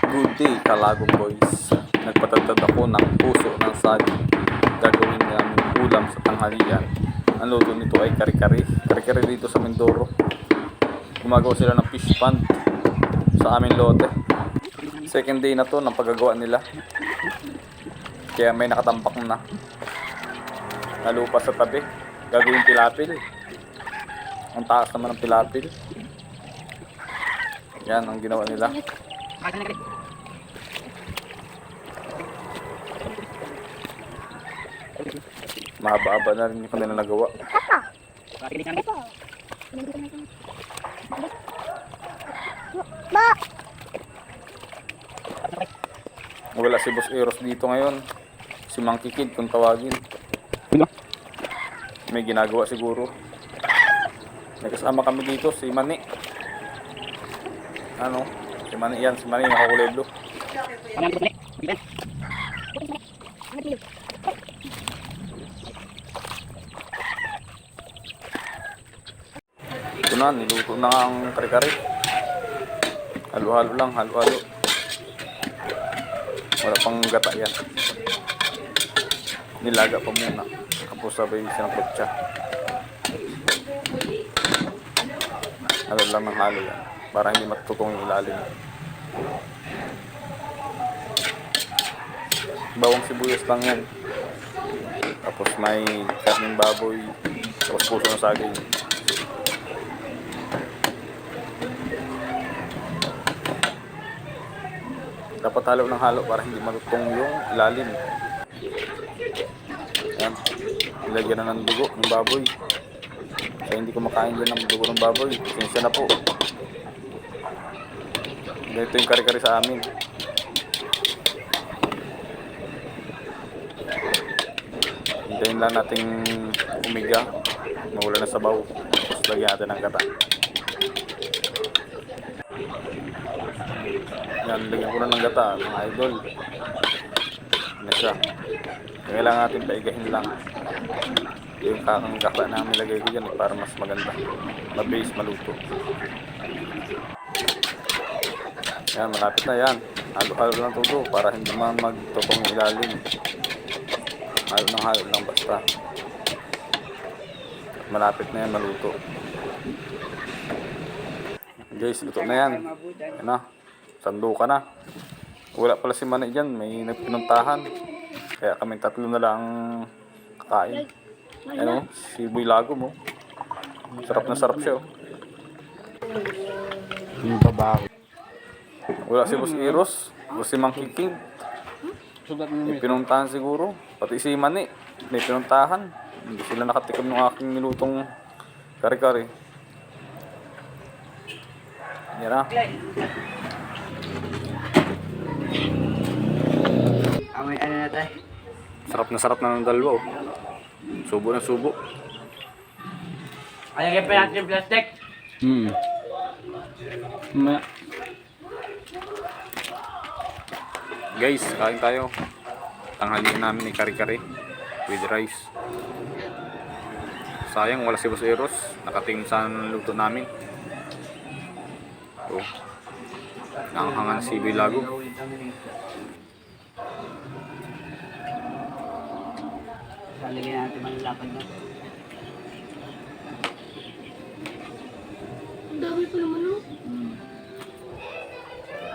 Good day, Kalagong boys. Nagpatatad ako ng puso ng saging. Gagawin namin ulam sa tanghalian. Ang luto nito ay kare-kare. Kare-kare dito sa Mindoro. Gumagawa sila ng fish pond sa aming lote. Second day na to ng paggagawa nila. Kaya may nakatambak na. Nalupa sa tabi. Gagawin pilapil. Ang taas naman ng pilapil. Yan ang ginawa nila. Mahaba-haba na rin yung kanilang nagawa. Wala si Boss Eros dito ngayon. Si Monkey Kid kung tawagin. May ginagawa siguro. May kasama kami dito, si Mani. Ano? Si Mani yan, si Mani nakakulay blue. Ito na, niluto na ang kare-kare. Halo-halo lang, halo-halo. Wala pang gata yan. Nilaga pa muna. Tapos sabay sinapot siya. Halo lang ng halo yan. Para hindi matutong yung ilalim. Bawang sibuyas lang yan. Tapos may karning baboy. Tapos puso ng saging. Dapat halo ng halo para hindi matutong yung ilalim. Ayan. Ilagyan na ng dugo ng baboy. Kaya hindi kumakain dyan ng dugo ng baboy. Sinsya na po. Ganito yung kare-kare sa amin. Hintayin lang nating umiga. Mawala na sabaw. Tapos lagyan natin ng gata. Yan, lagyan ko na ng gata, mga idol. Yan siya. Kailangan natin paigahin lang. Yung kakang gata na nilagay ko dyan para mas maganda. Mabase, maluto. Yan, malapit na yan. Halo-halo lang todo para hindi man magtutong ilalim. Halo ng halo lang basta. Malapit na yan, maluto. Guys, luto na yan. Yan na. Sando ka na. Wala pala si Mani dyan. May nagpinuntahan. Kaya kami tatlo na lang kakain. Ano? Si Boy Lago mo. Sarap na sarap siya. Yung babaw. Wala si Boss Eros. O si Monkey King. May pinuntahan siguro. Pati si Mani. May pinuntahan. Hindi sila nakatikim ng aking nilutong kare-kare. Yan na. Amoy ano na tayo? Sarap na ng dalawa. Oh. Subo na subo. Ayan pa natin yung plastic. Guys, kain tayo. Tanghalian namin ni kare-kare with rice. Sayang wala si Boss Eros. Nakatingin sa luto namin. Oh. Nanghangan si Boy Lago. Lalagyan natin malalapad na. Ang dami pa naman, no?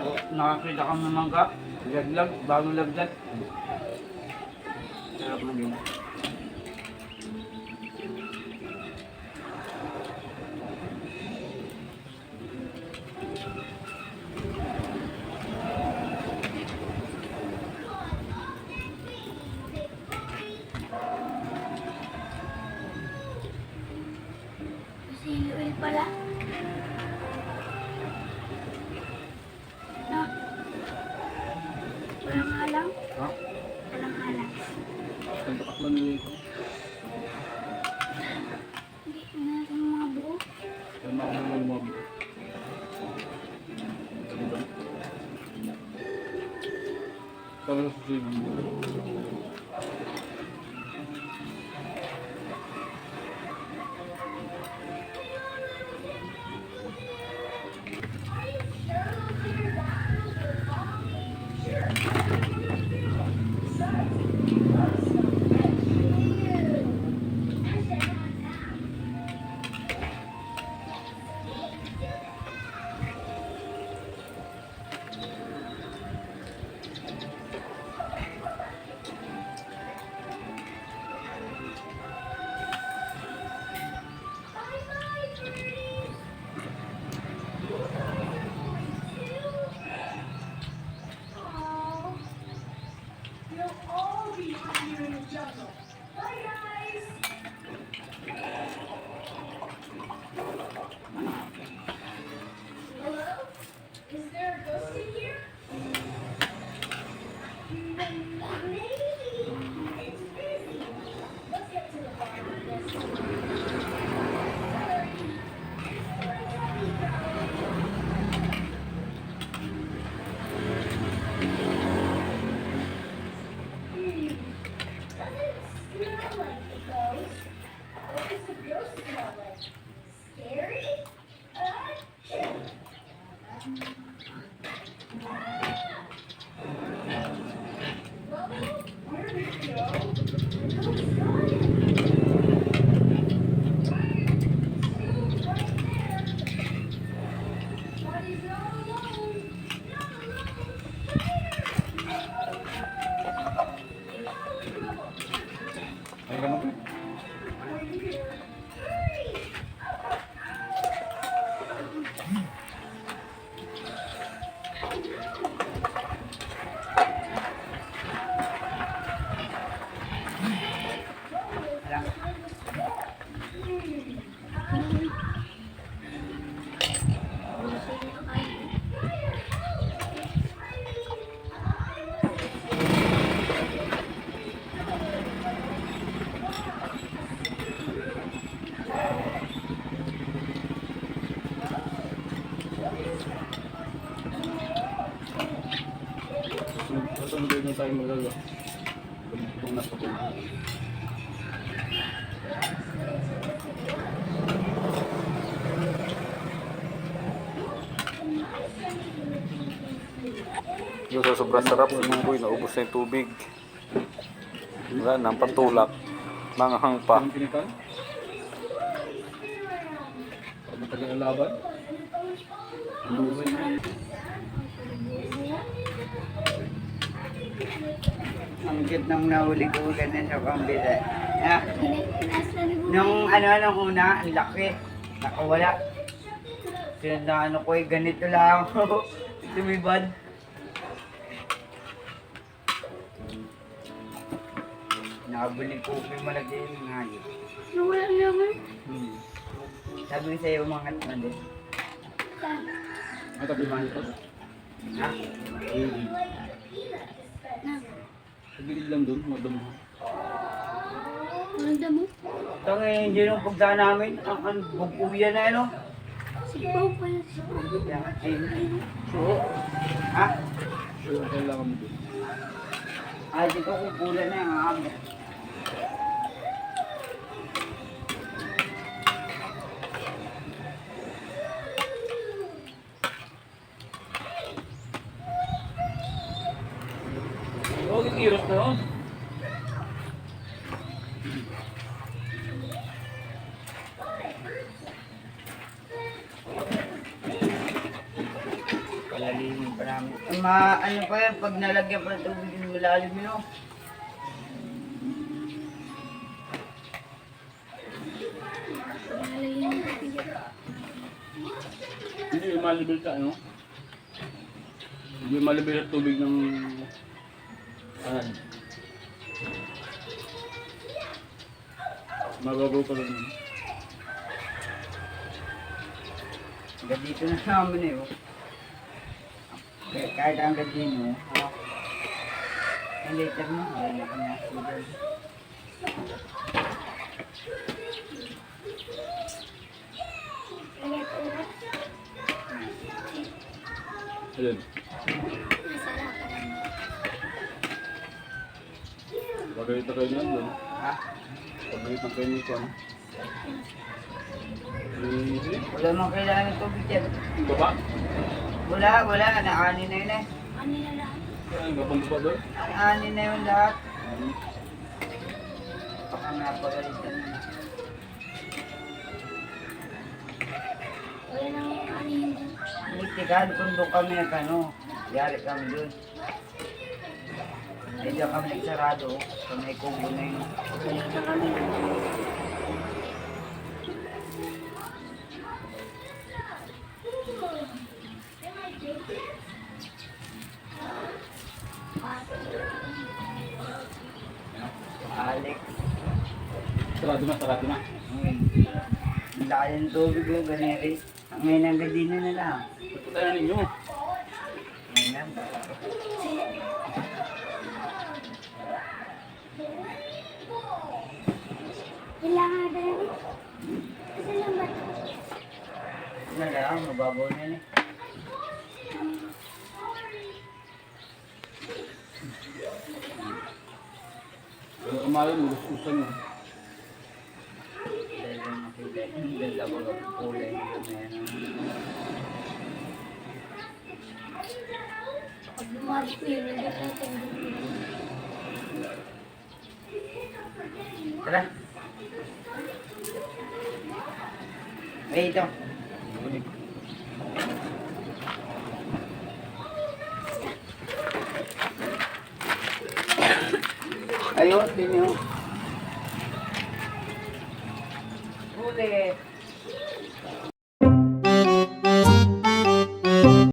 Oh, nakakita kang mangga. Laglag, bagong laglag. Sarap na din. Sili oil pala. No? Walang halang? Ha? Walang halang. Ang tapak lang nilay ko. Hindi na natin mga buo. Tama ko naman mo. Tapos Ay, ganun po. Susunod na tayo magagawa. Kung nasa po. Yung sa sobrang sarap, sumuboy, naubos na yung tubig. Wala na, pantulak. Manghang pa. Matagal ang laban. Ang cute nang nahuli ko ganun sa pambila. Ah, Pinas na ni Boy. nung nung una, ang laki. Nakawala. Sinadaan ko ganito lang. Tumibad. Nakabuli ko may malaki yung hayop. Nawala naman. Sabi ko sa'yo mga tmali. Saan? Ito, bimahin ko. Ha? Na. Sa gilid lang doon, madam. Walang damo. Tangin, hindi nung pagda namin. Ang bugpuya na ano. Sipaw pa yun. Sipaw. Ayun. Oo. Ha? Sure, kailangan mo doon. Ay, dito kupula na yung amo. Oh, ikiros na yun. Palalimin pa namin. Ano pa yan, pag nalagyan pa ng tubig yung malalim yun. Nalagyan ng tubig. Hindi malibel ka, ano? Hindi malibel ang tubig ng... Saan? Mababaw pa lang yun. Hanggang dito na namin eh. Oh. Kahit hanggang dito. Oh. Ang later mo. Ayan ka na. Ulat-ulat. Alin? Masarap. Pagkalit na kayo na doon. Ha? Pagkalit na kayo nito, ano? Eh, Wala mang kailangan ng tubig yan. yung baba? Wala. Naanin na yun eh. Ano na lahat? Ay, gapang baba doon? Naanin na yun lahat. Baka napagalitan na. Wala nang anihin doon. Itikan kung doon kami ano. Yari kami doon. Ay diyan kami nagsarado. Sa may kubo na yun. Wala na kami. Alex. Sarado na. Ang laki ng tubig yung ganyan. Ngayon hanggang din na lang. Tayo ninyo. Ngayon lang. Kailangan na rin. Isa lang ba ito? Ano lang, mababaw na yun eh. Yung kamayan, ulos-usan yun. Dahil yung makita, ang ganda ko ng kulay nito na yan. Maris po yun. Nandito natin. Tara. Ay, ito. Ayun, din yun. Huli.